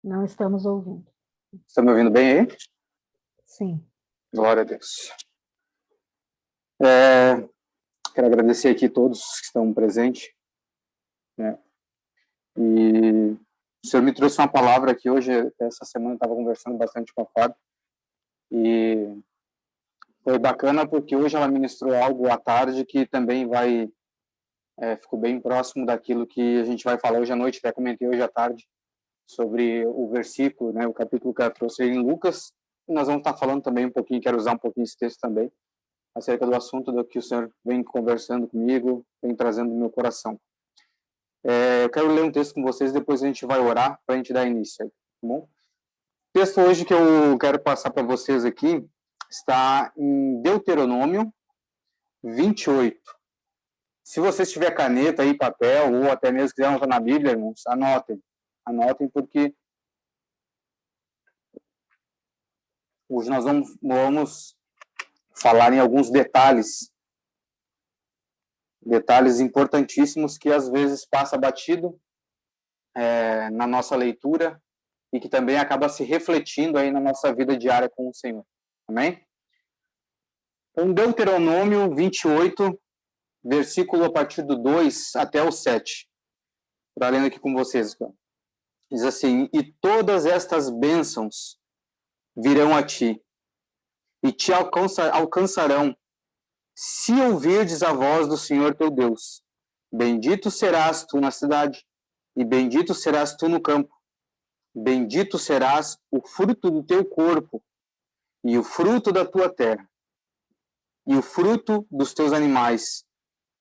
Não estamos ouvindo. Estão me ouvindo bem aí? Sim. Glória a Deus. Quero agradecer aqui a todos que estão presentes, né? E o Senhor me trouxe uma palavra aqui hoje. Essa semana eu estava conversando bastante com a Fábio e foi bacana porque hoje ela ministrou algo à tarde que também ficou bem próximo daquilo que a gente vai falar hoje à noite. Até comentei hoje à tarde sobre o versículo, né, o capítulo que ela trouxe em Lucas. E nós vamos estar falando também um pouquinho, quero usar um pouquinho esse texto também, acerca do assunto do que o Senhor vem conversando comigo, vem trazendo no meu coração. Eu quero ler um texto com vocês, depois a gente vai orar para a gente dar início, tá bom? O texto hoje que eu quero passar para vocês aqui está em Deuteronômio 28. Se você tiver caneta e papel, ou até mesmo quiser anotar na Bíblia, irmãos, anotem. Anotem, porque hoje nós vamos falar em alguns detalhes importantíssimos que às vezes passa batido na nossa leitura e que também acaba se refletindo aí na nossa vida diária com o Senhor. Amém? Então, Deuteronômio 28, versículo a partir do 2 até o 7. Para lendo aqui com vocês. Diz assim: E todas estas bênçãos virão a ti, e te alcançarão, se ouvirdes a voz do Senhor teu Deus. Bendito serás tu na cidade, e bendito serás tu no campo. Bendito serás o fruto do teu corpo, e o fruto da tua terra, e o fruto dos teus animais,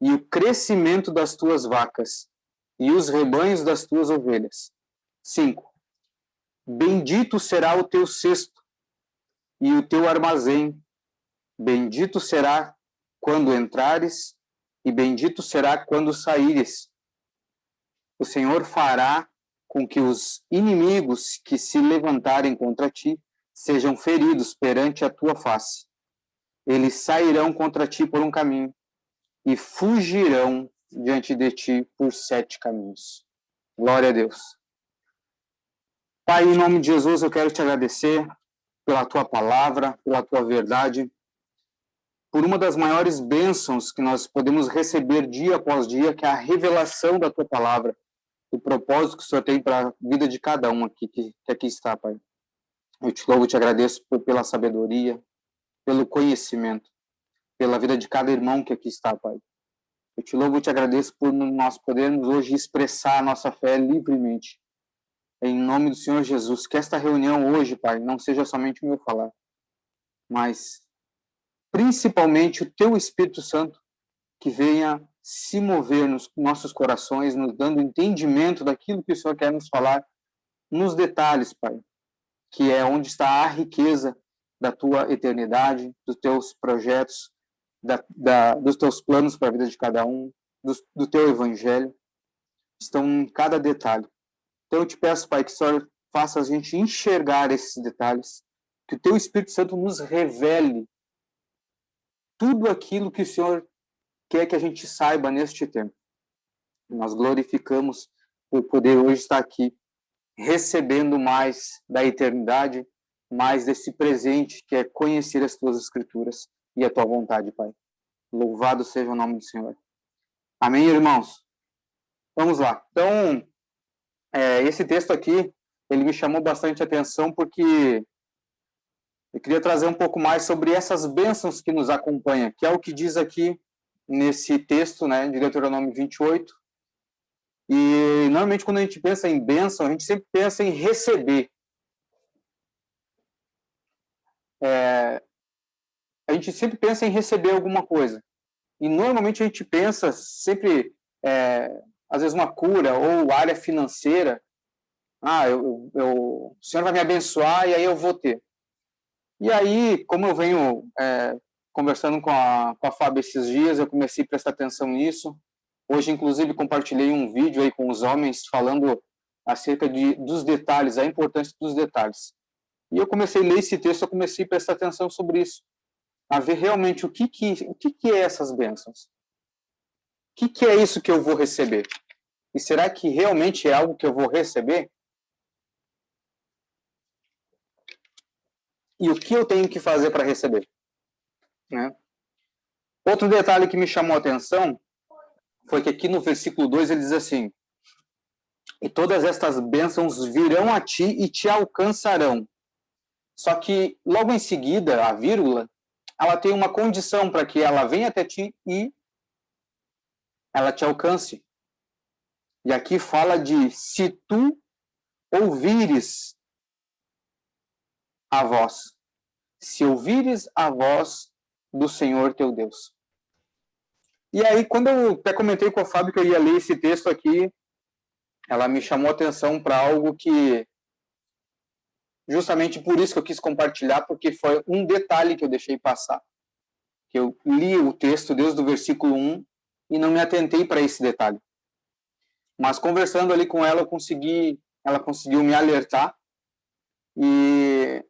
e o crescimento das tuas vacas, e os rebanhos das tuas ovelhas. 5. Bendito será o teu cesto, e o teu armazém. Bendito será quando entrares, e bendito será quando saíres. O Senhor fará com que os inimigos que se levantarem contra ti sejam feridos perante a tua face. Eles sairão contra ti por um caminho, e fugirão diante de ti por 7 caminhos. Glória a Deus. Pai, em nome de Jesus, eu quero te agradecer pela tua palavra, pela tua verdade, por uma das maiores bênçãos que nós podemos receber dia após dia, que é a revelação da tua palavra, o propósito que o Senhor tem para a vida de cada um aqui, que aqui está, Pai. Eu te louvo e te agradeço pela sabedoria, pelo conhecimento, pela vida de cada irmão que aqui está, Pai. Eu te louvo e te agradeço por nós podermos hoje expressar a nossa fé livremente. Em nome do Senhor Jesus, que esta reunião hoje, Pai, não seja somente o meu falar, mas principalmente o teu Espírito Santo que venha se mover nos nossos corações, nos dando entendimento daquilo que o Senhor quer nos falar, nos detalhes, Pai, que é onde está a riqueza da tua eternidade, dos teus projetos, dos teus planos para a vida de cada um, do teu evangelho, estão em cada detalhe. Então eu te peço, Pai, que o Senhor faça a gente enxergar esses detalhes, que o teu Espírito Santo nos revele tudo aquilo que o Senhor quer que a gente saiba neste tempo. Nós glorificamos por poder hoje estar aqui, recebendo mais da eternidade, mais desse presente que é conhecer as tuas escrituras e a tua vontade, Pai. Louvado seja o nome do Senhor. Amém, irmãos? Vamos lá. Então, esse texto aqui, ele me chamou bastante atenção porque eu queria trazer um pouco mais sobre essas bênçãos que nos acompanham, que é o que diz aqui nesse texto, né, de Deuteronômio 28. E, normalmente, quando a gente pensa em bênção, a gente sempre pensa em receber. A gente sempre pensa em receber alguma coisa. E, normalmente, a gente pensa sempre, às vezes, uma cura ou área financeira. O Senhor vai me abençoar e aí eu vou ter. E aí, como eu venho conversando com a Fábio esses dias, eu comecei a prestar atenção nisso. Hoje, inclusive, compartilhei um vídeo aí com os homens falando acerca dos detalhes, a importância dos detalhes. E eu comecei a ler esse texto, eu comecei a prestar atenção sobre isso, a ver realmente o que é essas bênçãos. O que é isso que eu vou receber? E será que realmente é algo que eu vou receber? e o que eu tenho que fazer para receber, né? Outro detalhe que me chamou a atenção foi que aqui no versículo 2 ele diz assim: e todas estas bênçãos virão a ti e te alcançarão. Só que logo em seguida, a vírgula, ela tem uma condição para que ela venha até ti e ela te alcance. E aqui fala de se tu ouvires a voz. Se ouvires a voz do Senhor teu Deus. E aí, quando eu até comentei com a Fábio que eu ia ler esse texto aqui, ela me chamou a atenção para algo que, justamente por isso que eu quis compartilhar, porque foi um detalhe que eu deixei passar. Que eu li o texto desde o versículo 1 e não me atentei para esse detalhe. Mas conversando ali com ela, ela conseguiu me alertar. E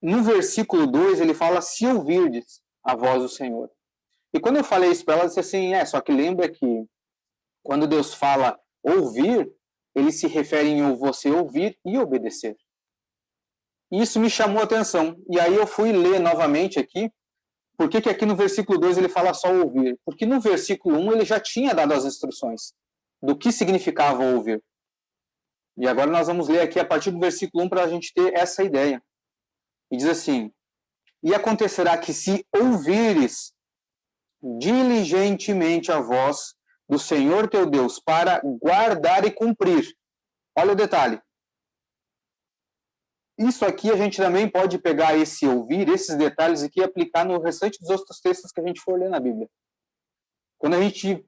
no versículo 2 ele fala: se ouvirdes a voz do Senhor. E quando eu falei isso para ela, ela disse assim: só que lembra que quando Deus fala ouvir, ele se refere em você ouvir e obedecer. E isso me chamou a atenção. E aí eu fui ler novamente aqui. Por que aqui no versículo 2 ele fala só ouvir? Porque no versículo 1 ele já tinha dado as instruções do que significava ouvir. E agora nós vamos ler aqui a partir do versículo 1 para a gente ter essa ideia. E diz assim: e acontecerá que se ouvires diligentemente a voz do Senhor teu Deus para guardar e cumprir. Olha o detalhe. Isso aqui a gente também pode pegar esse ouvir, esses detalhes aqui e aplicar no restante dos outros textos que a gente for ler na Bíblia. Quando a gente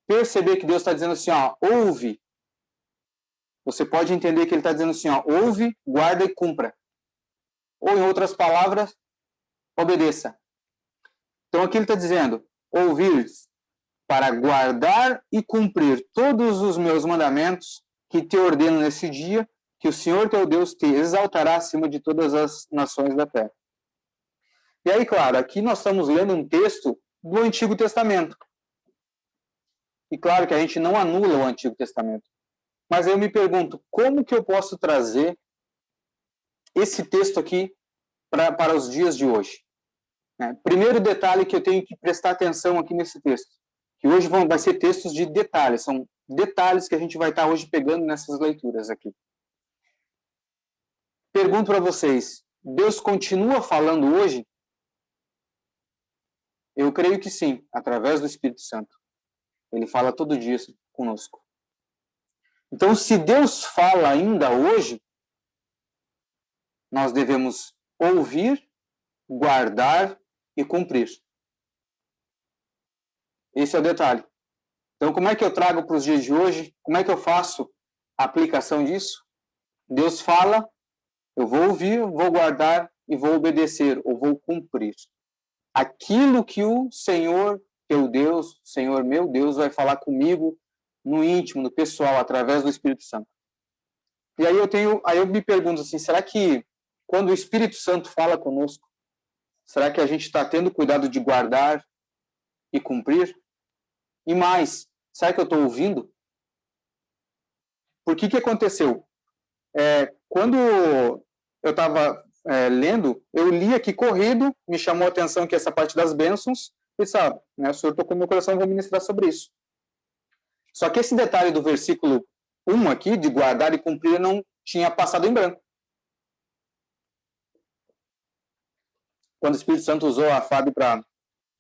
perceber que Deus está dizendo assim, ouve, você pode entender que ele está dizendo assim, ouve, guarda e cumpra. Ou em outras palavras, obedeça. Então aqui ele está dizendo, ouvir para guardar e cumprir todos os meus mandamentos que te ordeno nesse dia, que o Senhor teu Deus te exaltará acima de todas as nações da terra. E aí, claro, aqui nós estamos lendo um texto do Antigo Testamento. E claro que a gente não anula o Antigo Testamento. Mas eu me pergunto, como que eu posso trazer esse texto aqui para os dias de hoje? Primeiro detalhe que eu tenho que prestar atenção aqui nesse texto, que hoje vai ser textos de detalhes, são detalhes que a gente vai estar hoje pegando nessas leituras aqui. Pergunto para vocês, Deus continua falando hoje? Eu creio que sim, através do Espírito Santo. Ele fala todo dia conosco. Então, se Deus fala ainda hoje, nós devemos ouvir, guardar e cumprir. Esse é o detalhe. Então, como é que eu trago para os dias de hoje? Como é que eu faço a aplicação disso? Deus fala, eu vou ouvir, vou guardar e vou obedecer, ou vou cumprir. Aquilo que o Senhor, teu Deus, Senhor meu Deus, vai falar comigo no íntimo, no pessoal, através do Espírito Santo. E aí eu me pergunto assim, será que quando o Espírito Santo fala conosco, será que a gente está tendo cuidado de guardar e cumprir? E mais, será que eu estou ouvindo? Por que aconteceu? Quando eu estava lendo, eu li aqui corrido, me chamou a atenção que essa parte das bênçãos, e sabe, o Senhor tocou no meu coração, vou ministrar sobre isso. Só que esse detalhe do versículo 1 aqui, de guardar e cumprir, não tinha passado em branco. Quando o Espírito Santo usou a Fábio para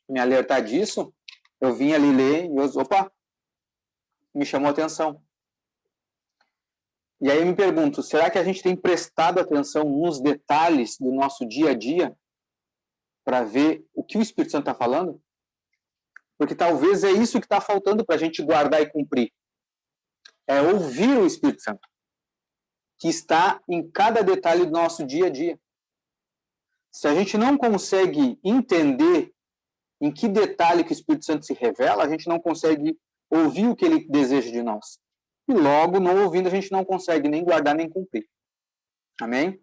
me alertar disso, eu vim ali ler e opa, me chamou a atenção. E aí eu me pergunto, será que a gente tem prestado atenção nos detalhes do nosso dia a dia para ver o que o Espírito Santo está falando? Porque talvez é isso que está faltando para a gente guardar e cumprir. É ouvir o Espírito Santo, que está em cada detalhe do nosso dia a dia. Se a gente não consegue entender em que detalhe que o Espírito Santo se revela, a gente não consegue ouvir o que ele deseja de nós. E logo, não ouvindo, a gente não consegue nem guardar nem cumprir. Amém?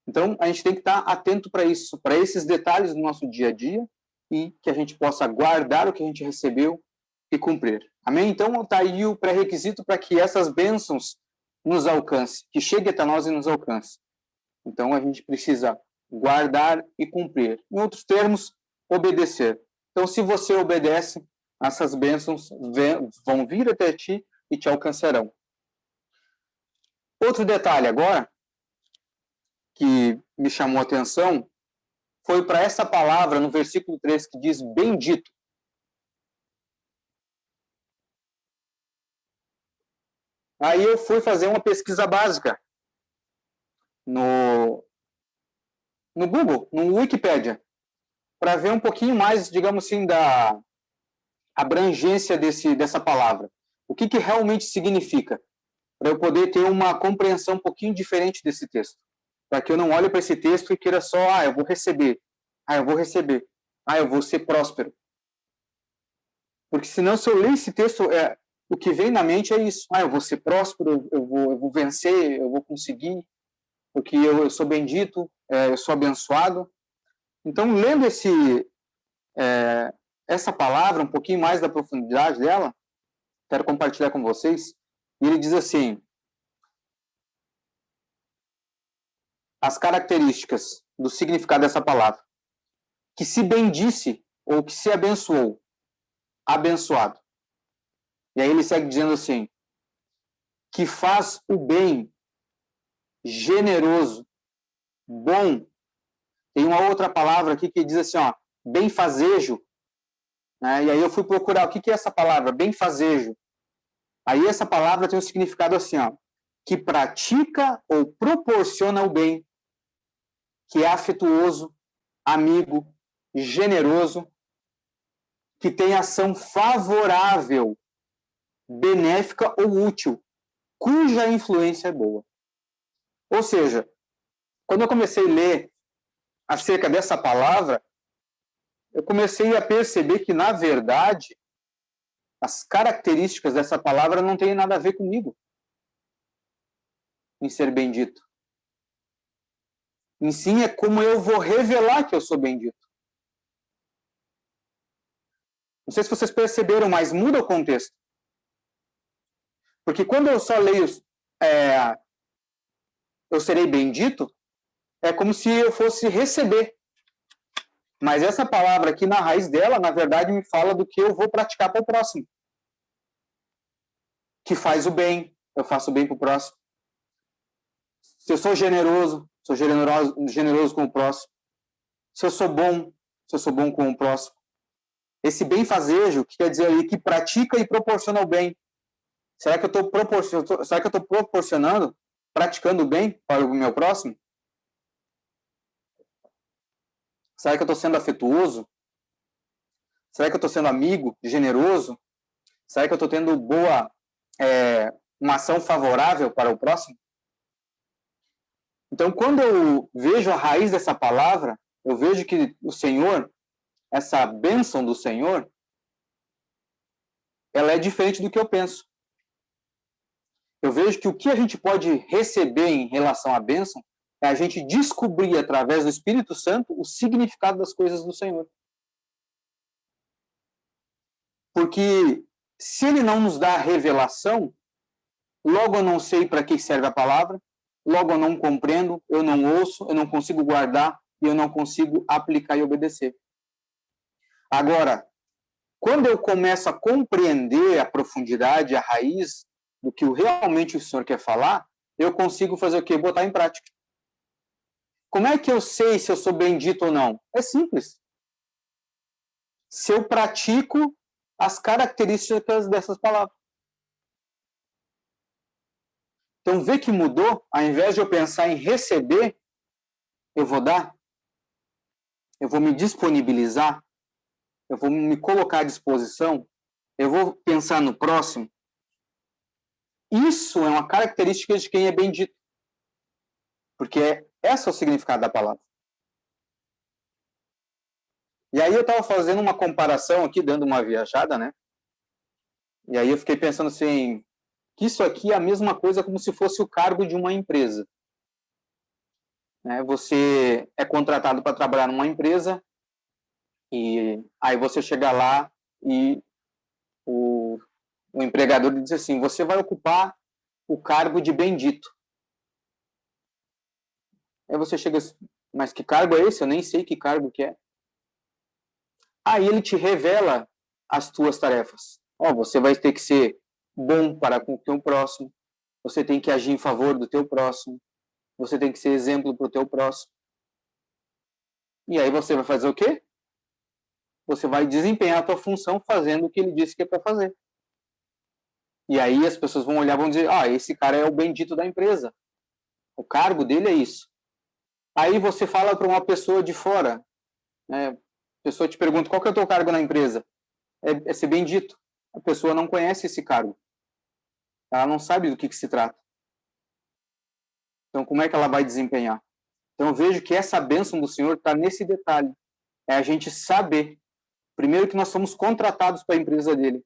Então, a gente tem que estar atento para isso, para esses detalhes do nosso dia a dia e que a gente possa guardar o que a gente recebeu e cumprir. Amém? Então, está aí o pré-requisito para que essas bênçãos nos alcancem, que chegue até nós e nos alcance. Então, a gente precisa guardar e cumprir. Em outros termos, obedecer. Então, se você obedece, essas bênçãos vão vir até ti e te alcançarão. Outro detalhe agora, que me chamou a atenção, foi para essa palavra no versículo 3 que diz bendito. Aí eu fui fazer uma pesquisa básica no Google, no Wikipedia, para ver um pouquinho mais, digamos assim, da abrangência dessa palavra. O que realmente significa? Para eu poder ter uma compreensão um pouquinho diferente desse texto. Para que eu não olhe para esse texto e queira só, eu vou receber. Eu vou receber. Eu vou ser próspero. Porque senão, se eu ler esse texto, o que vem na mente é isso. Eu vou ser próspero, eu vou vencer, eu vou conseguir, porque eu sou bendito, eu sou abençoado. Então, lendo essa palavra, um pouquinho mais da profundidade dela, quero compartilhar com vocês. E ele diz assim: as características do significado dessa palavra. Que se bendisse ou que se abençoou, abençoado. E aí ele segue dizendo assim: que faz o bem, generoso, bom. Tem uma outra palavra aqui que diz assim, benfazejo. Né? E aí eu fui procurar o que é essa palavra, benfazejo. Aí essa palavra tem um significado assim, que pratica ou proporciona o bem, que é afetuoso, amigo, generoso, que tem ação favorável, benéfica ou útil, cuja influência é boa. Ou seja, quando eu comecei a ler acerca dessa palavra, eu comecei a perceber que, na verdade, as características dessa palavra não têm nada a ver comigo, em ser bendito. Em sim, é como eu vou revelar que eu sou bendito. Não sei se vocês perceberam, mas muda o contexto. Porque quando eu só leio eu serei bendito, é como se eu fosse receber. Mas essa palavra aqui, na raiz dela, na verdade, me fala do que eu vou praticar para o próximo. Que faz o bem, eu faço o bem para o próximo. Se eu sou generoso com o próximo. Se eu sou bom com o próximo. Esse benfazejo, que quer dizer ali que pratica e proporciona o bem. Será que eu estou proporcionando, praticando o bem para o meu próximo? Será que eu estou sendo afetuoso? Será que eu estou sendo amigo, generoso? Será que eu estou tendo uma ação favorável para o próximo? Então, quando eu vejo a raiz dessa palavra, eu vejo que o Senhor, essa bênção do Senhor, ela é diferente do que eu penso. Eu vejo que o que a gente pode receber em relação à bênção é a gente descobrir, através do Espírito Santo, o significado das coisas do Senhor. Porque se ele não nos dá a revelação, logo eu não sei para que serve a palavra, logo eu não compreendo, eu não ouço, eu não consigo guardar e eu não consigo aplicar e obedecer. Agora, quando eu começo a compreender a profundidade, a raiz do que realmente o Senhor quer falar, eu consigo fazer o quê? Botar em prática. Como é que eu sei se eu sou bendito ou não? É simples. Se eu pratico as características dessas palavras. Então, vê que mudou? Ao invés de eu pensar em receber, eu vou dar, eu vou me disponibilizar, eu vou me colocar à disposição, eu vou pensar no próximo. Isso é uma característica de quem é bendito. Porque esse é o significado da palavra. E aí eu estava fazendo uma comparação aqui, dando uma viajada, né? E aí eu fiquei pensando assim, que isso aqui é a mesma coisa como se fosse o cargo de uma empresa. Você é contratado para trabalhar numa empresa e aí você chega lá e o empregador diz assim, você vai ocupar o cargo de bendito. Aí você chega Mas que cargo é esse? Eu nem sei que cargo que é. Aí ele te revela as tuas tarefas. Você vai ter que ser bom para com o teu próximo, você tem que agir em favor do teu próximo, você tem que ser exemplo para o teu próximo. E aí você vai fazer o quê? Você vai desempenhar a tua função fazendo o que ele disse que é para fazer. E aí as pessoas vão olhar e vão dizer, esse cara é o bendito da empresa. O cargo dele é isso. Aí você fala para uma pessoa de fora, né? A pessoa te pergunta, qual que é o teu cargo na empresa? É ser bendito. A pessoa não conhece esse cargo. Ela não sabe do que se trata. Então, como é que ela vai desempenhar? Então, eu vejo que essa bênção do Senhor está nesse detalhe. É a gente saber, primeiro, que nós somos contratados para a empresa dele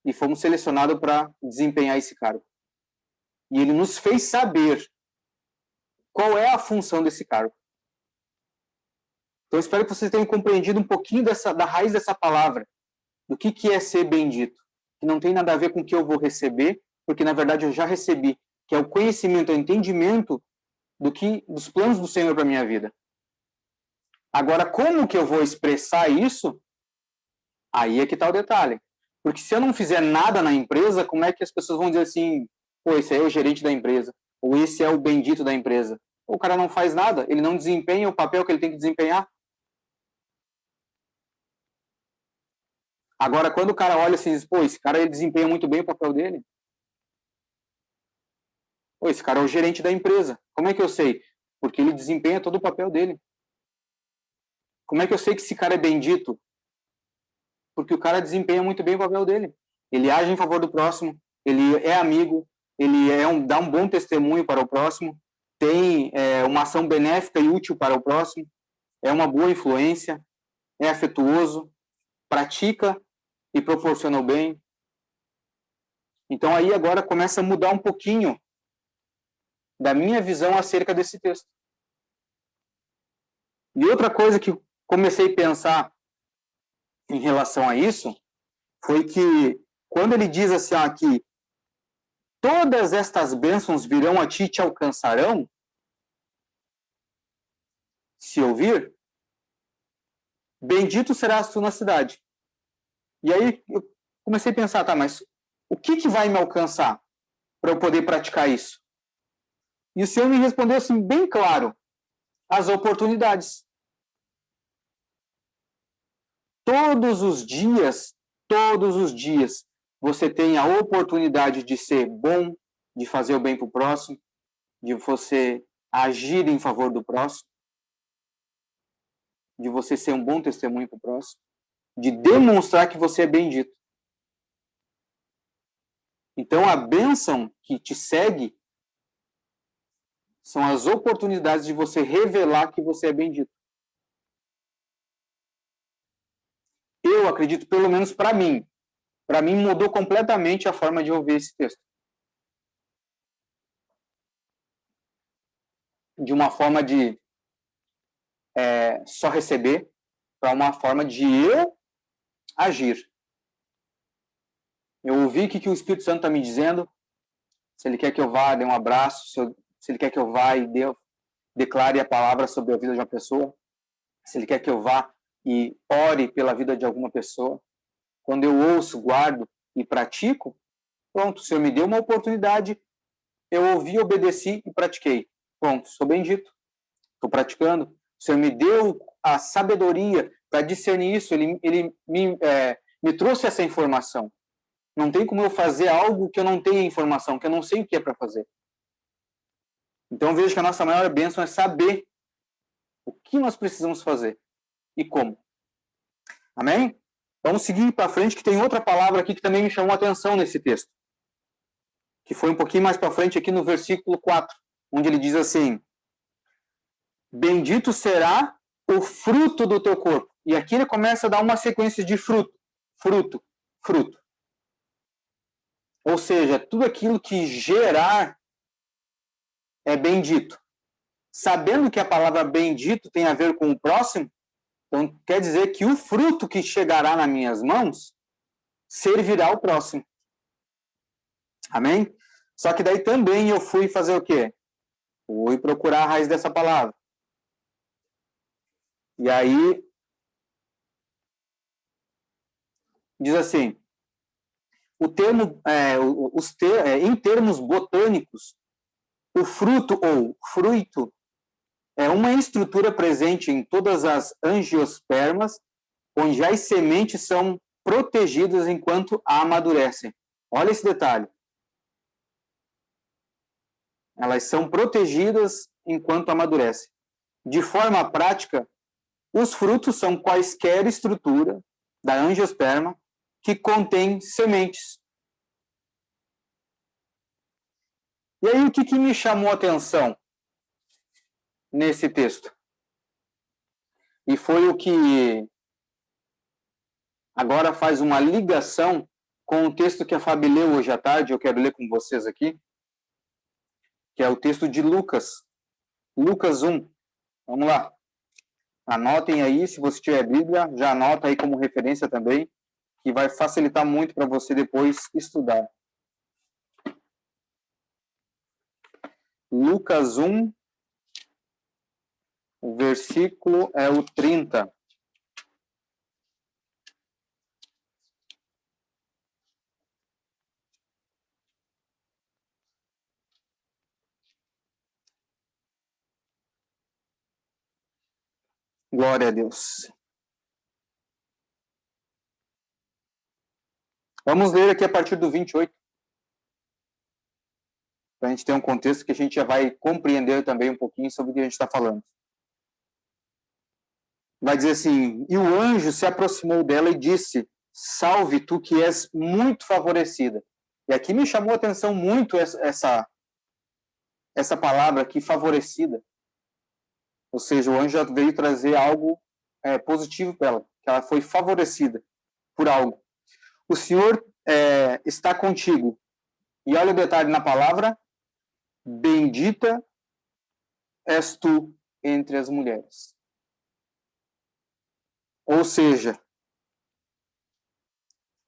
e fomos selecionados para desempenhar esse cargo. E ele nos fez saber qual é a função desse cargo. Então, eu espero que vocês tenham compreendido um pouquinho da raiz dessa palavra, do que é ser bendito, que não tem nada a ver com o que eu vou receber, porque, na verdade, eu já recebi, que é o conhecimento, o entendimento dos planos do Senhor para a minha vida. Agora, como que eu vou expressar isso? Aí é que está o detalhe. Porque se eu não fizer nada na empresa, como é que as pessoas vão dizer assim, esse aí é o gerente da empresa, ou esse é o bendito da empresa? O cara não faz nada, ele não desempenha o papel que ele tem que desempenhar. Agora, quando o cara olha assim e diz, esse cara ele desempenha muito bem o papel dele. Esse cara é o gerente da empresa. Como é que eu sei? Porque ele desempenha todo o papel dele. Como é que eu sei que esse cara é bendito? Porque o cara desempenha muito bem o papel dele. Ele age em favor do próximo, ele é amigo, ele dá um bom testemunho para o próximo, tem uma ação benéfica e útil para o próximo, é uma boa influência, é afetuoso, pratica e proporciona o bem. Então aí agora começa a mudar um pouquinho da minha visão acerca desse texto. E outra coisa que comecei a pensar em relação a isso foi que quando ele diz assim que todas estas bênçãos virão a ti e te alcançarão, se ouvir, bendito serás tu na cidade. E aí eu comecei a pensar, mas o que vai me alcançar para eu poder praticar isso? E o Senhor me respondeu assim, bem claro, as oportunidades. Todos os dias, você tem a oportunidade de ser bom, de fazer o bem para o próximo, de você agir em favor do próximo, de você ser um bom testemunho para o próximo, de demonstrar que você é bendito. Então, a bênção que te segue são as oportunidades de você revelar que você é bendito. Eu acredito, pelo menos para mim mudou completamente a forma de ouvir esse texto. De uma forma de só receber, para uma forma de eu agir. Eu ouvi o que o Espírito Santo está me dizendo, se ele quer que eu vá, dê um abraço, se ele quer que eu vá e declare a palavra sobre a vida de uma pessoa, se ele quer que eu vá e ore pela vida de alguma pessoa. Quando eu ouço, guardo e pratico, pronto, o Senhor me deu uma oportunidade, eu ouvi, obedeci e pratiquei. Pronto, sou bendito, estou praticando. O Senhor me deu a sabedoria para discernir isso, ele me trouxe essa informação. Não tem como eu fazer algo que eu não tenha informação, que eu não sei o que é para fazer. Então eu vejo que a nossa maior bênção é saber o que nós precisamos fazer e como. Amém? Vamos seguir para frente, que tem outra palavra aqui que também me chamou a atenção nesse texto. Que foi um pouquinho mais para frente aqui no versículo 4, onde ele diz assim, bendito será o fruto do teu corpo. E aqui ele começa a dar uma sequência de fruto. Ou seja, tudo aquilo que gerar é bendito. Sabendo que a palavra bendito tem a ver com o próximo, então quer dizer que o fruto que chegará nas minhas mãos servirá ao próximo. Amém? Só que daí também eu fui fazer o quê? Fui procurar a raiz dessa palavra. E aí, diz assim, em termos botânicos, o fruto ou fruito é uma estrutura presente em todas as angiospermas, onde as sementes são protegidas enquanto amadurecem. Olha esse detalhe. Elas são protegidas enquanto amadurecem. De forma prática, os frutos são quaisquer estrutura da angiosperma que contém sementes. E aí, o que me chamou a atenção nesse texto? E foi o que agora faz uma ligação com o texto que a Fabi leu hoje à tarde, eu quero ler com vocês aqui, que é o texto de Lucas, Lucas 1. Vamos lá. Anotem aí, se você tiver Bíblia, já anota aí como referência também, que vai facilitar muito para você depois estudar. Lucas 1, o versículo é o 30. Glória a Deus. Vamos ler aqui a partir do 28. Para a gente ter um contexto que a gente já vai compreender também um pouquinho sobre o que a gente está falando. Vai dizer assim, e o anjo se aproximou dela e disse, salve tu que és muito favorecida. E aqui me chamou a atenção muito essa palavra aqui, favorecida. Ou seja, o anjo já veio trazer algo positivo para ela, que ela foi favorecida por algo. O Senhor está contigo. E olha o detalhe na palavra, bendita és tu entre as mulheres. Ou seja,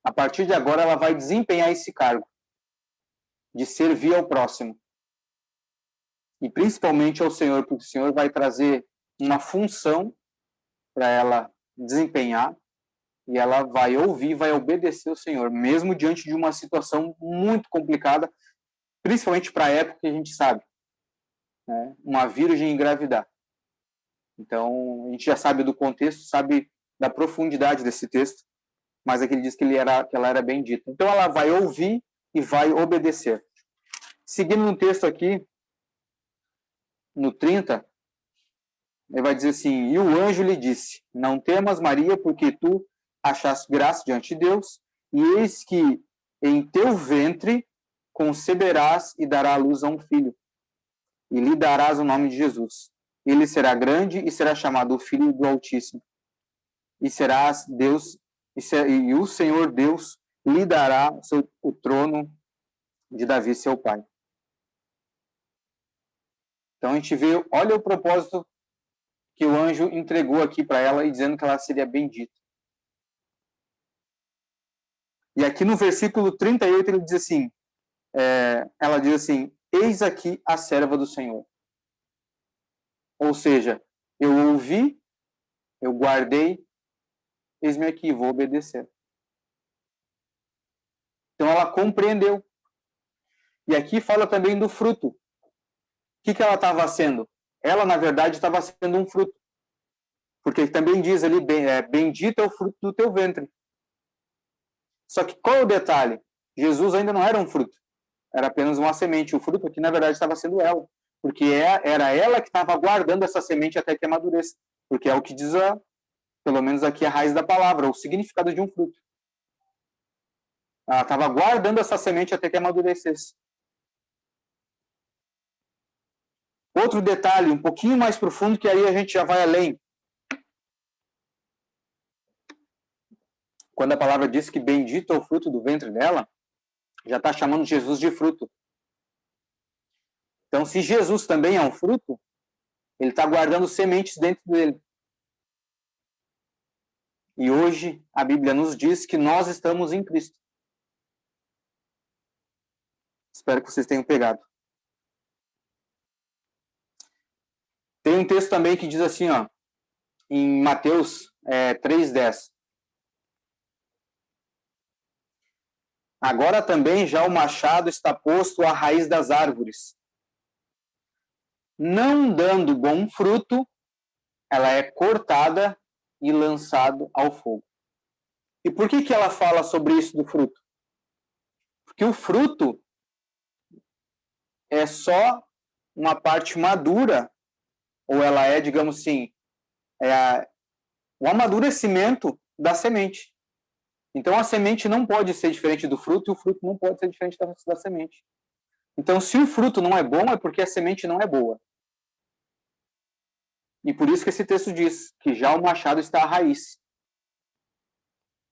a partir de agora ela vai desempenhar esse cargo de servir ao próximo. E principalmente ao Senhor, porque o Senhor vai trazer uma função para ela desempenhar e ela vai ouvir, vai obedecer ao Senhor, mesmo diante de uma situação muito complicada, principalmente para a época que a gente sabe, né? Uma virgem engravidar. Então, a gente já sabe do contexto, sabe da profundidade desse texto, mas aqui ele diz que ela era bendita. Então, ela vai ouvir e vai obedecer. Seguindo no texto aqui, no 30, ele vai dizer assim, e o anjo lhe disse, não temas, Maria, porque tu achaste graça diante de Deus, e eis que em teu ventre conceberás e dará à luz a um filho, e lhe darás o nome de Jesus. Ele será grande e será chamado o Filho do Altíssimo. E serás Deus, e o Senhor Deus lhe dará o trono de Davi, seu pai. Então a gente vê, olha o propósito que o anjo entregou aqui para ela e dizendo que ela seria bendita. E aqui no versículo 38 ele diz assim, ela diz assim, eis aqui a serva do Senhor. Ou seja, eu ouvi, eu guardei, eis-me aqui, vou obedecer. Então ela compreendeu. E aqui fala também do fruto. O que ela estava sendo? Ela, na verdade, estava sendo um fruto. Porque também diz ali, bendito é o fruto do teu ventre. Só que qual é o detalhe? Jesus ainda não era um fruto. Era apenas uma semente. O fruto aqui, na verdade, estava sendo ela. Porque era ela que estava guardando essa semente até que amadureça. Porque é o que diz, pelo menos aqui, a raiz da palavra, o significado de um fruto. Ela estava guardando essa semente até que amadurecesse. Outro detalhe, um pouquinho mais profundo, que aí a gente já vai além. Quando a palavra diz que bendito é o fruto do ventre dela, já está chamando Jesus de fruto. Então, se Jesus também é um fruto, ele está guardando sementes dentro dele. E hoje a Bíblia nos diz que nós estamos em Cristo. Espero que vocês tenham pegado. Tem um texto também que diz assim, ó, em Mateus 3:10. Agora também já o machado está posto à raiz das árvores. Não dando bom fruto, ela é cortada e lançada ao fogo. E por que ela fala sobre isso do fruto? Porque o fruto é só uma parte madura, ou ela é, digamos assim, o amadurecimento da semente. Então, a semente não pode ser diferente do fruto e o fruto não pode ser diferente da semente. Então, se o fruto não é bom, é porque a semente não é boa. E por isso que esse texto diz que já o machado está à raiz.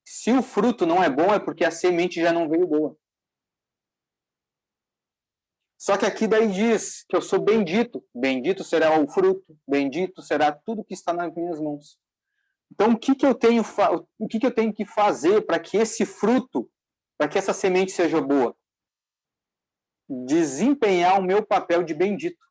Se o fruto não é bom, é porque a semente já não veio boa. Só que aqui daí diz que eu sou bendito. Bendito será o fruto, bendito será tudo que está nas minhas mãos. Então, o que eu tenho que fazer para que esse fruto, para que essa semente seja boa? Desempenhar o meu papel de bendito.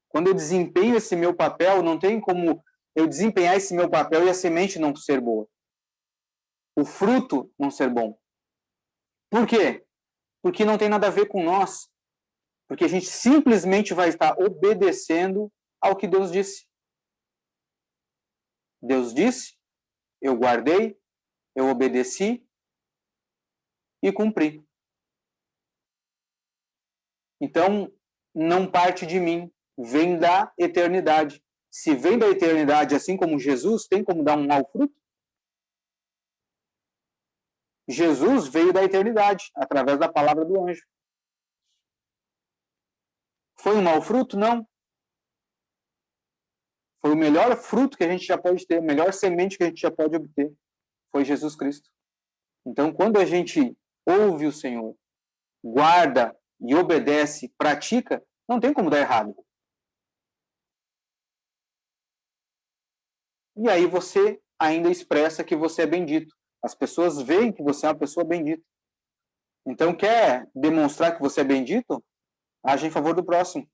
Quando eu desempenho esse meu papel, não tem como eu desempenhar esse meu papel e a semente não ser boa. O fruto não ser bom. Por quê? Porque não tem nada a ver com nós. Porque a gente simplesmente vai estar obedecendo ao que Deus disse. Deus disse, eu guardei, eu obedeci e cumpri. Então, não parte de mim, vem da eternidade. Se vem da eternidade, assim como Jesus, tem como dar um mau fruto? Jesus veio da eternidade, através da palavra do anjo. Foi um mau fruto? Não. Foi o melhor fruto que a gente já pode ter, a melhor semente que a gente já pode obter. Foi Jesus Cristo. Então, quando a gente ouve o Senhor, guarda e obedece, pratica, não tem como dar errado. E aí você ainda expressa que você é bendito. As pessoas veem que você é uma pessoa bendita. Então, quer demonstrar que você é bendito? Age em favor do próximo.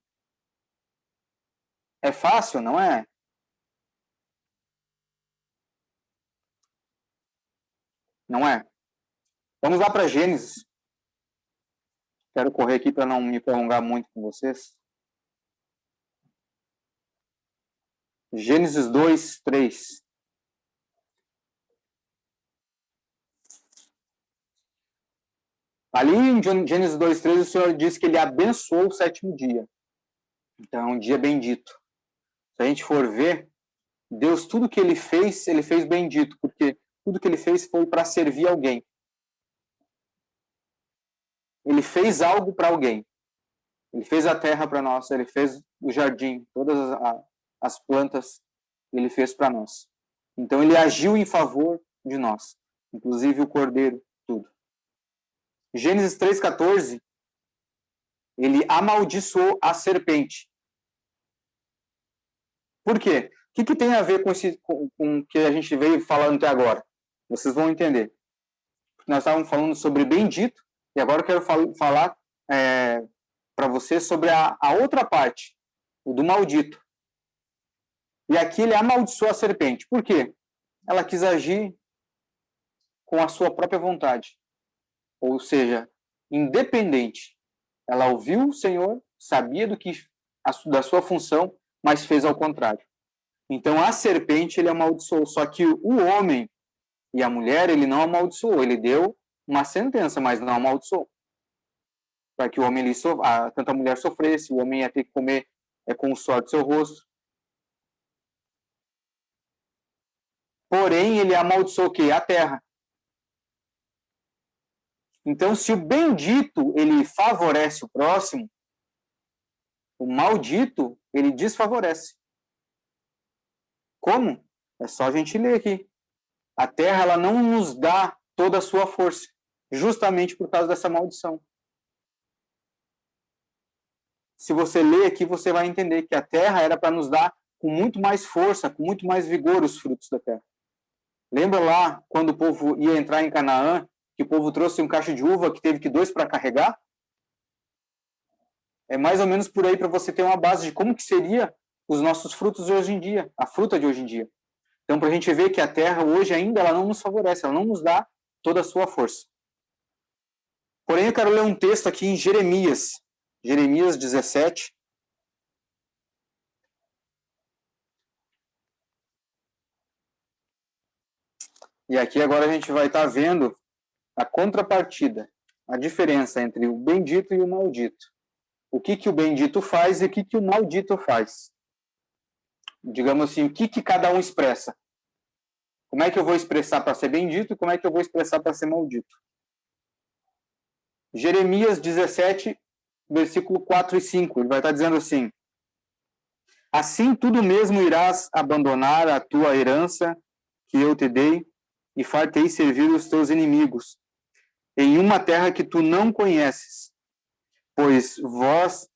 É fácil, não é? Não é? Vamos lá para Gênesis. Quero correr aqui para não me prolongar muito com vocês. Gênesis 2:3. Ali em Gênesis 2:3, o Senhor diz que ele abençoou o sétimo dia. Então, é um dia bendito. Se a gente for ver, Deus, tudo que ele fez bendito, porque tudo que ele fez foi para servir alguém. Ele fez algo para alguém. Ele fez a terra para nós, ele fez o jardim, todas as plantas, ele fez para nós. Então, ele agiu em favor de nós, inclusive o cordeiro, tudo. Gênesis 3:14, ele amaldiçoou a serpente. Por quê? O que tem a ver com o que a gente veio falando até agora? Vocês vão entender. Nós estávamos falando sobre bendito, e agora eu quero falar para vocês sobre a outra parte, o do maldito. E aqui ele amaldiçoou a serpente. Por quê? Ela quis agir com a sua própria vontade. Ou seja, independente. Ela ouviu o Senhor, sabia da sua função, mas fez ao contrário. Então, a serpente ele amaldiçoou. Só que o homem e a mulher, ele não amaldiçoou. Ele deu uma sentença, mas não amaldiçoou. Para que o homem, tanto a mulher sofresse, o homem ia ter que comer com o suor do seu rosto. Porém, ele amaldiçoou o quê? A terra. Então, se o bendito ele favorece o próximo, o maldito ele desfavorece. Como? É só a gente ler aqui. A terra ela não nos dá toda a sua força, justamente por causa dessa maldição. Se você ler aqui, você vai entender que a terra era para nos dar com muito mais força, com muito mais vigor os frutos da terra. Lembra lá, quando o povo ia entrar em Canaã, que o povo trouxe um cacho de uva que teve que 2 para carregar? É mais ou menos por aí para você ter uma base de como que seria os nossos frutos de hoje em dia, a fruta de hoje em dia. Então, para a gente ver que a terra hoje ainda ela não nos favorece, ela não nos dá toda a sua força. Porém, eu quero ler um texto aqui em Jeremias 17. E aqui agora a gente vai estar vendo a contrapartida, a diferença entre o bendito e o maldito. O que o bendito faz e o que o maldito faz. Digamos assim, o que cada um expressa. Como é que eu vou expressar para ser bendito e como é que eu vou expressar para ser maldito? Jeremias 17, versículo 4 e 5, ele vai estar dizendo assim: assim tudo mesmo irás abandonar a tua herança que eu te dei e fartei servir os teus inimigos, em uma terra que tu não conheces, pois vós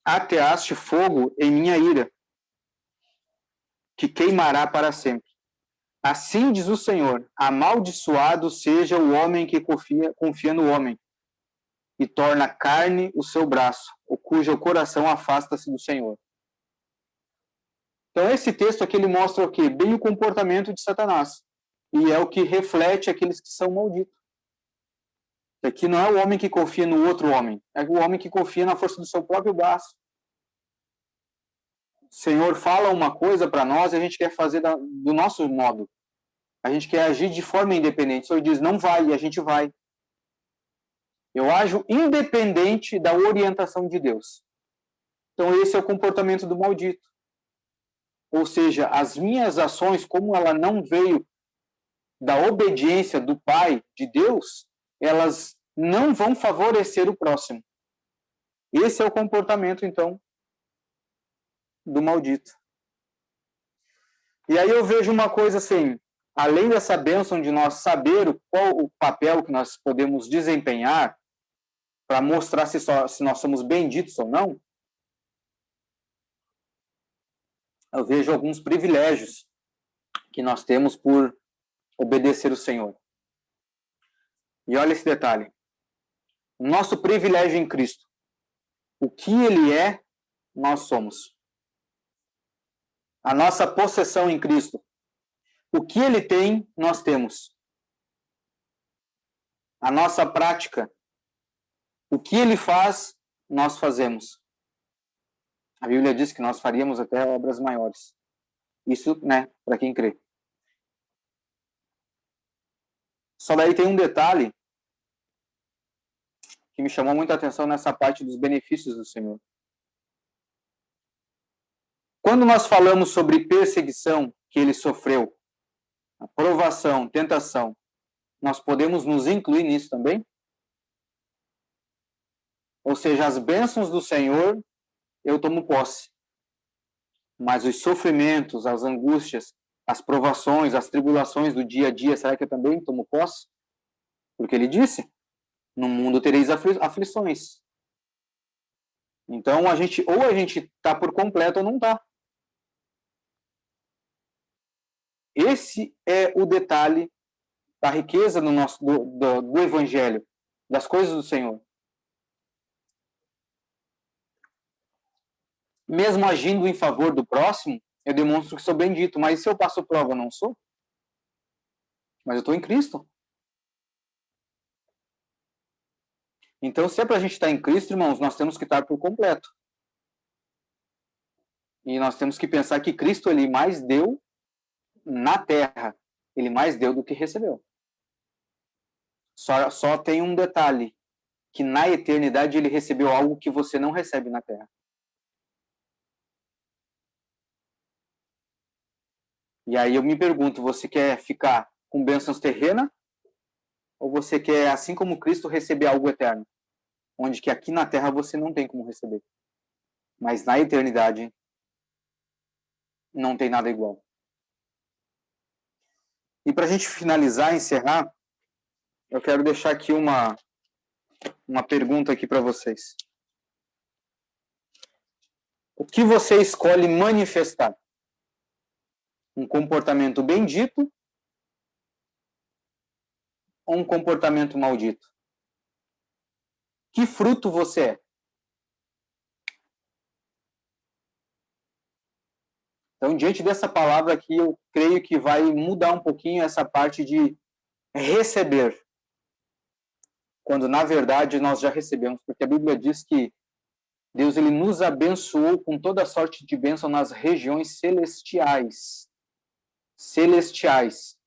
ateaste fogo em minha ira, que queimará para sempre. Assim diz o Senhor: amaldiçoado seja o homem que confia no homem, e torna carne o seu braço, o cujo coração afasta-se do Senhor. Então, esse texto aqui ele mostra o quê? Bem o comportamento de Satanás. E é o que reflete aqueles que são malditos. Aqui não é o homem que confia no outro homem, é o homem que confia na força do seu próprio braço. O Senhor fala uma coisa para nós e a gente quer fazer do nosso modo. A gente quer agir de forma independente. O Senhor diz, não vai, e a gente vai. Eu ajo independente da orientação de Deus. Então, esse é o comportamento do maldito. Ou seja, as minhas ações, como ela não veio da obediência do Pai, de Deus, elas não vão favorecer o próximo. Esse é o comportamento, então, do maldito. E aí eu vejo uma coisa assim, além dessa bênção de nós saber qual o papel que nós podemos desempenhar para mostrar se nós somos benditos ou não, eu vejo alguns privilégios que nós temos por obedecer o Senhor. E olha esse detalhe. O nosso privilégio em Cristo. O que Ele é, nós somos. A nossa possessão em Cristo. O que Ele tem, nós temos. A nossa prática. O que Ele faz, nós fazemos. A Bíblia diz que nós faríamos até obras maiores. Isso, né, para quem crê. Só daí tem um detalhe que me chamou muita atenção nessa parte dos benefícios do Senhor. Quando nós falamos sobre perseguição que ele sofreu, provação, tentação, nós podemos nos incluir nisso também? Ou seja, as bênçãos do Senhor, eu tomo posse. Mas os sofrimentos, as angústias, as provações, as tribulações do dia a dia, será que eu também tomo posse? Porque ele disse, no mundo tereis aflições. Então, ou a gente está por completo ou não está. Esse é o detalhe da riqueza do Evangelho, das coisas do Senhor. Mesmo agindo em favor do próximo, eu demonstro que sou bendito. Mas se eu passo prova, eu não sou? Mas eu estou em Cristo. Então, se é para a gente estar em Cristo, irmãos, nós temos que estar por completo. E nós temos que pensar que Cristo, ele mais deu na terra. Ele mais deu do que recebeu. Só tem um detalhe, que na eternidade ele recebeu algo que você não recebe na terra. E aí eu me pergunto, você quer ficar com bênçãos terrenas? Ou você quer, assim como Cristo, receber algo eterno? Onde que aqui na terra você não tem como receber. Mas na eternidade não tem nada igual. E para a gente finalizar, encerrar, eu quero deixar aqui uma pergunta aqui para vocês. O que você escolhe manifestar? Um comportamento bendito ou um comportamento maldito? Que fruto você é? Então, diante dessa palavra aqui, eu creio que vai mudar um pouquinho essa parte de receber, quando na verdade nós já recebemos, porque a Bíblia diz que Deus ele nos abençoou com toda sorte de bênção nas regiões celestiais. Celestiais.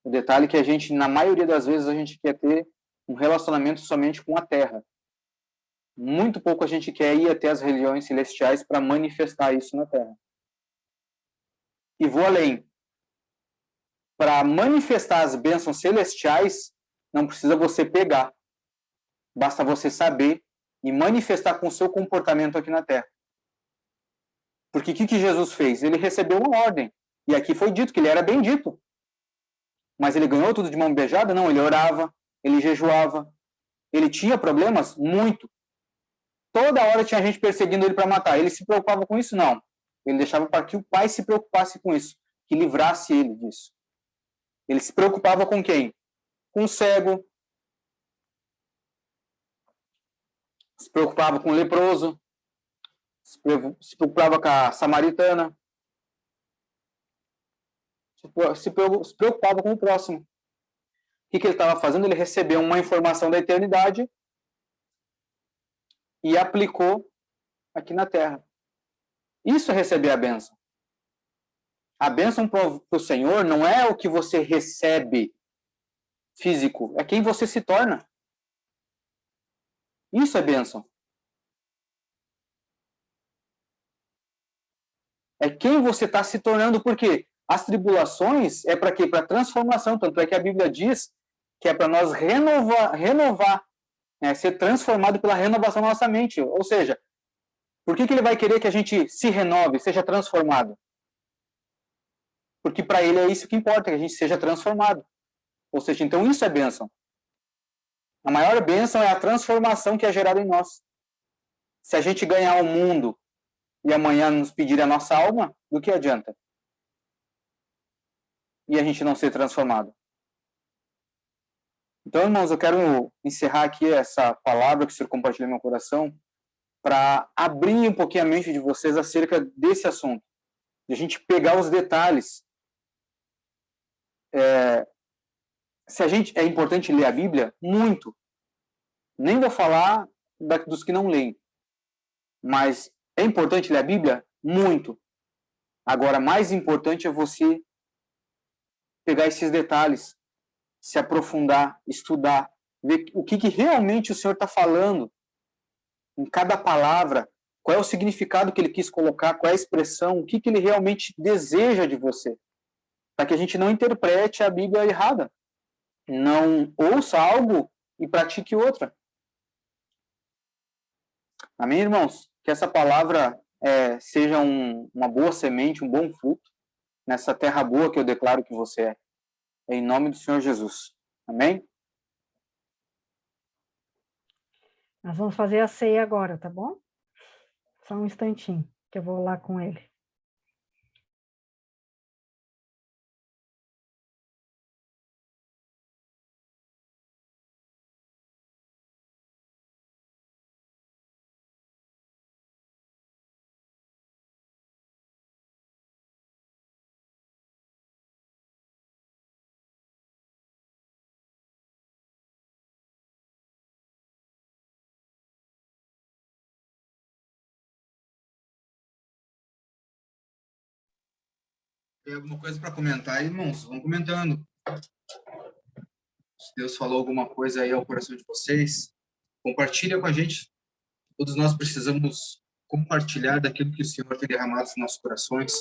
O detalhe é que a gente, na maioria das vezes, a gente quer ter um relacionamento somente com a terra. Muito pouco a gente quer ir até as regiões celestiais para manifestar isso na terra. E vou além. Para manifestar as bênçãos celestiais, não precisa você pegar. Basta você saber e manifestar com o seu comportamento aqui na terra. Porque o que Jesus fez? Ele recebeu uma ordem. E aqui foi dito que ele era bendito. Mas ele ganhou tudo de mão beijada? Não, ele orava, ele jejuava. Ele tinha problemas? Muito. Toda hora tinha gente perseguindo ele para matar. Ele se preocupava com isso? Não. Ele deixava para que o pai se preocupasse com isso, que livrasse ele disso. Ele se preocupava com quem? Com o cego. Se preocupava com o leproso. Se preocupava com a samaritana. Se preocupava com o próximo. O que ele estava fazendo? Ele recebeu uma informação da eternidade e aplicou aqui na terra. Isso é receber a bênção. A bênção para o Senhor não é o que você recebe físico, é quem você se torna. Isso é bênção. É quem você está se tornando, porque as tribulações é para quê? Para transformação. Tanto é que a Bíblia diz que é para nós renovar, ser transformado pela renovação da nossa mente. Ou seja, por que ele vai querer que a gente se renove, seja transformado? Porque para ele é isso que importa, que a gente seja transformado. Ou seja, então isso é bênção. A maior bênção é a transformação que é gerada em nós. Se a gente ganhar o mundo e amanhã nos pedir a nossa alma, do que adianta? E a gente não ser transformado. Então, irmãos, eu quero encerrar aqui essa palavra que o Senhor compartilhou no meu coração para abrir um pouquinho a mente de vocês acerca desse assunto. De a gente pegar os detalhes. É importante ler a Bíblia? Muito. Nem vou falar dos que não leem. Mas é importante ler a Bíblia? Muito. Agora, mais importante é você pegar esses detalhes, se aprofundar, estudar, ver o que realmente o Senhor está falando em cada palavra, qual é o significado que ele quis colocar, qual é a expressão, o que ele realmente deseja de você, para que a gente não interprete a Bíblia errada, não ouça algo e pratique outra. Amém, irmãos? Que essa palavra seja uma boa semente, um bom fruto, nessa terra boa que eu declaro que você é. Em nome do Senhor Jesus. Amém? Nós vamos fazer a ceia agora, tá bom? Só um instantinho, que eu vou lá com ele. Tem alguma coisa para comentar aí, irmãos? Vão comentando. Se Deus falou alguma coisa aí ao coração de vocês, compartilha com a gente. Todos nós precisamos compartilhar daquilo que o Senhor tem derramado nos nossos corações,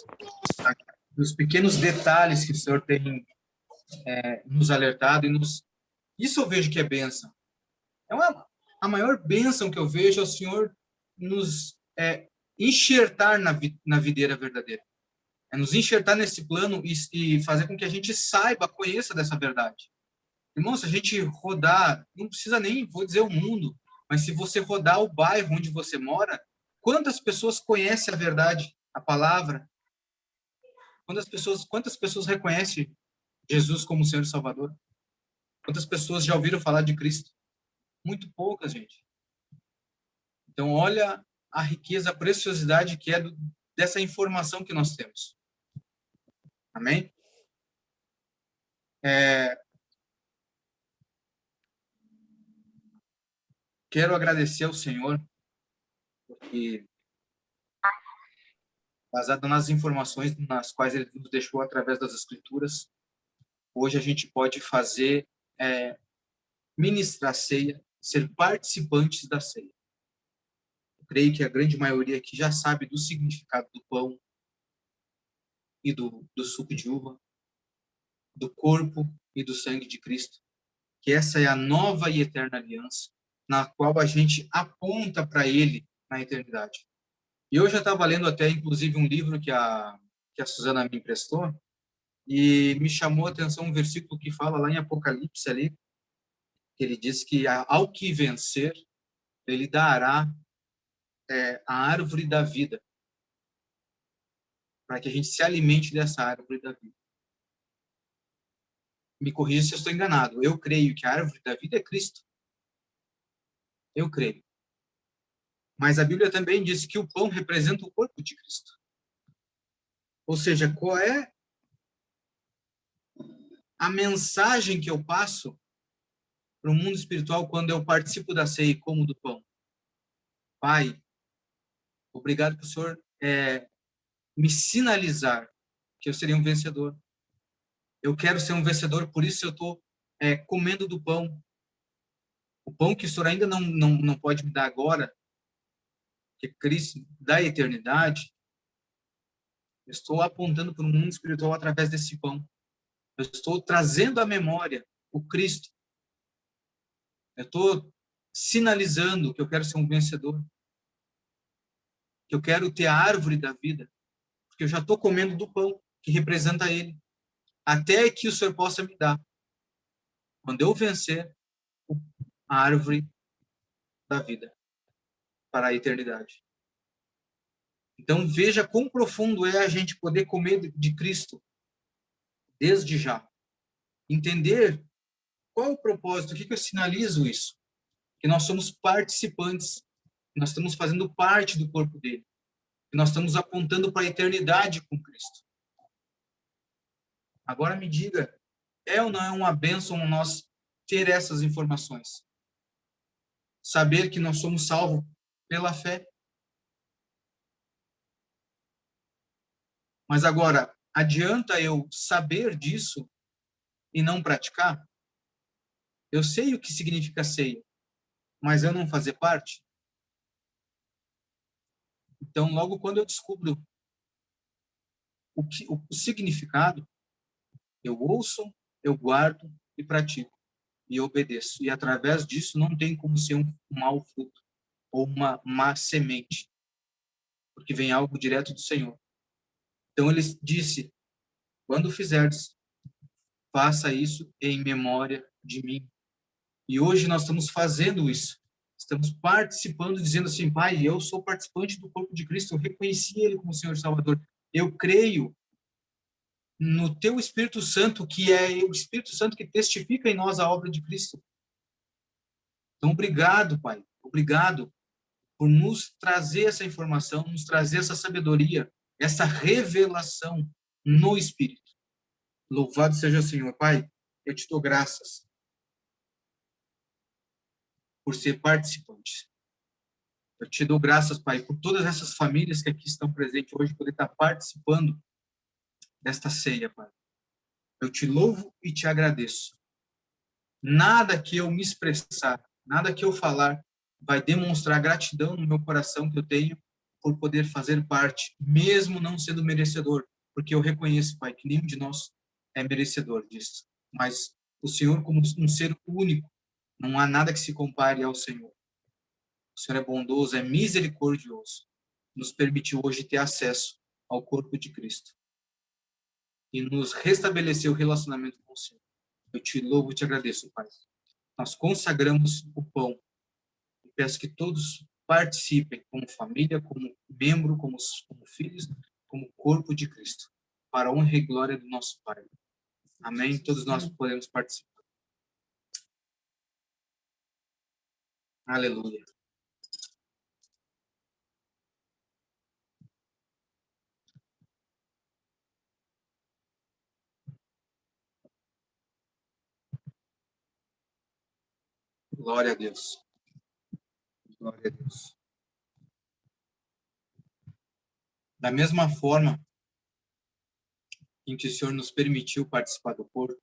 dos pequenos detalhes que o Senhor tem nos alertado. Isso eu vejo que é bênção. A maior bênção que eu vejo é o Senhor nos enxertar na videira verdadeira. É nos enxertar nesse plano e fazer com que a gente saiba, conheça dessa verdade. Irmão, se a gente rodar, não precisa nem, vou dizer o mundo, mas se você rodar o bairro onde você mora, quantas pessoas conhecem a verdade, a palavra? Quantas pessoas reconhecem Jesus como Senhor e Salvador? Quantas pessoas já ouviram falar de Cristo? Muito poucas, gente. Então, olha a riqueza, a preciosidade que é dessa informação que nós temos. Amém? Quero agradecer ao Senhor, porque, baseado nas informações nas quais Ele nos deixou através das Escrituras, hoje a gente pode fazer, ministrar a ceia, ser participantes da ceia. Eu creio que a grande maioria aqui já sabe do significado do pão e do suco de uva, do corpo e do sangue de Cristo, que essa é a nova e eterna aliança, na qual a gente aponta para Ele na eternidade. E eu já estava lendo até, inclusive, um livro que a Suzana me emprestou, e me chamou a atenção um versículo que fala lá em Apocalipse, ali, que ele diz que ao que vencer, ele dará a árvore da vida, para que a gente se alimente dessa árvore da vida. Me corrija se eu estou enganado. Eu creio que a árvore da vida é Cristo. Eu creio. Mas a Bíblia também diz que o pão representa o corpo de Cristo. Ou seja, qual é a mensagem que eu passo para o mundo espiritual quando eu participo da ceia e como do pão? Pai, obrigado por o Senhor me sinalizar que eu seria um vencedor. Eu quero ser um vencedor, por isso eu estou comendo do pão. O pão que o Senhor ainda não pode me dar agora, que é Cristo da eternidade, eu estou apontando para o mundo espiritual através desse pão. Eu estou trazendo à memória o Cristo. Eu estou sinalizando que eu quero ser um vencedor, que eu quero ter a árvore da vida, porque eu já estou comendo do pão que representa Ele, até que o Senhor possa me dar, quando eu vencer, a árvore da vida para a eternidade. Então veja quão profundo é a gente poder comer de Cristo desde já, entender qual é o propósito, o que eu sinalizo isso, que nós somos participantes, nós estamos fazendo parte do corpo dele, que nós estamos apontando para a eternidade com Cristo. Agora me diga, é ou não é uma bênção nós ter essas informações? Saber que nós somos salvos pela fé. Mas agora, adianta eu saber disso e não praticar? Eu sei o que significa ceia, mas eu não fazer parte? Então, logo quando eu descubro o significado, eu ouço, eu guardo e pratico, e obedeço. E através disso não tem como ser um mau fruto ou uma má semente, porque vem algo direto do Senhor. Então ele disse, quando fizerdes, faça isso em memória de mim. E hoje nós estamos fazendo isso. Estamos participando, dizendo assim, Pai, eu sou participante do corpo de Cristo, eu reconheci Ele como Senhor e Salvador. Eu creio no Teu Espírito Santo, que é o Espírito Santo que testifica em nós a obra de Cristo. Então, obrigado, Pai. Obrigado por nos trazer essa informação, nos trazer essa sabedoria, essa revelação no Espírito. Louvado seja o Senhor. Pai, eu te dou graças por ser participante. Eu te dou graças, Pai, por todas essas famílias que aqui estão presentes hoje, poder estar participando desta ceia, Pai. Eu te louvo e te agradeço. Nada que eu me expressar, nada que eu falar, vai demonstrar gratidão no meu coração que eu tenho por poder fazer parte, mesmo não sendo merecedor, porque eu reconheço, Pai, que nenhum de nós é merecedor disso. Mas o Senhor, como um ser único, não há nada que se compare ao Senhor. O Senhor é bondoso, é misericordioso. Nos permitiu hoje ter acesso ao corpo de Cristo. E nos restabeleceu o relacionamento com o Senhor. Eu te louvo e te agradeço, Pai. Nós consagramos o pão. E peço que todos participem como família, como membro, como filhos, como corpo de Cristo. Para a honra e glória do nosso Pai. Amém? Todos nós podemos participar. Aleluia. Glória a Deus. Glória a Deus. Da mesma forma em que o Senhor nos permitiu participar do corpo,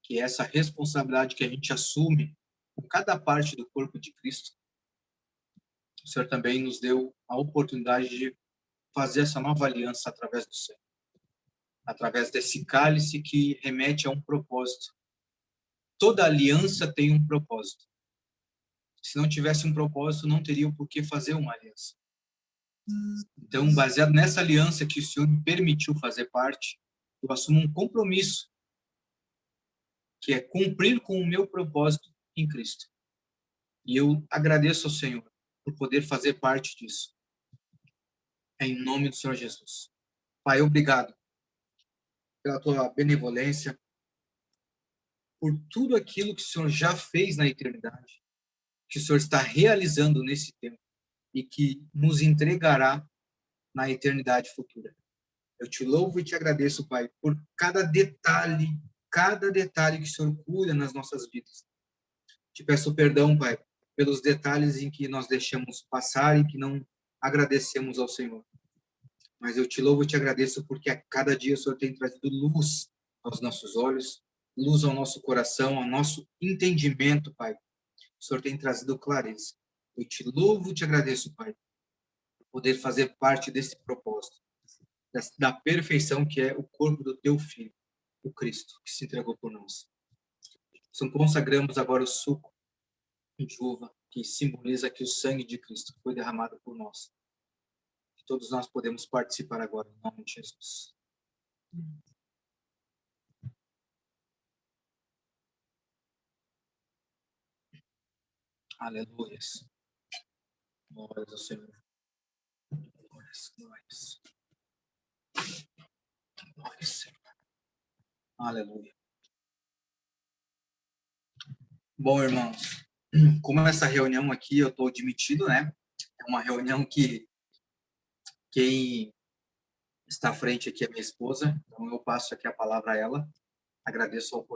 que é essa responsabilidade que a gente assume com cada parte do corpo de Cristo, o Senhor também nos deu a oportunidade de fazer essa nova aliança através do sangue, através desse cálice que remete a um propósito. Toda aliança tem um propósito. Se não tivesse um propósito, não teria o porquê fazer uma aliança. Então, baseado nessa aliança que o Senhor me permitiu fazer parte, eu assumo um compromisso, que é cumprir com o meu propósito em Cristo. E eu agradeço ao Senhor por poder fazer parte disso. Em nome do Senhor Jesus. Pai, obrigado pela tua benevolência, por tudo aquilo que o Senhor já fez na eternidade, que o Senhor está realizando nesse tempo e que nos entregará na eternidade futura. Eu te louvo e te agradeço, Pai, por cada detalhe que o Senhor cuida nas nossas vidas. Te peço perdão, Pai, pelos detalhes em que nós deixamos passar e que não agradecemos ao Senhor. Mas eu te louvo e te agradeço porque a cada dia o Senhor tem trazido luz aos nossos olhos, luz ao nosso coração, ao nosso entendimento, Pai. O Senhor tem trazido clareza. Eu te louvo e te agradeço, Pai, por poder fazer parte desse propósito, da perfeição que é o corpo do teu Filho, o Cristo, que se entregou por nós. Então, consagramos agora o suco de uva, que simboliza que o sangue de Cristo foi derramado por nós. E todos nós podemos participar agora, em nome de Jesus. Aleluia. Glórias ao Senhor. Glórias, glórias. Glórias, Senhor. Aleluia. Bom, irmãos, como essa reunião aqui eu estou admitido, né? É uma reunião que quem está à frente aqui é minha esposa, então eu passo aqui a palavra a ela. Agradeço a oportunidade.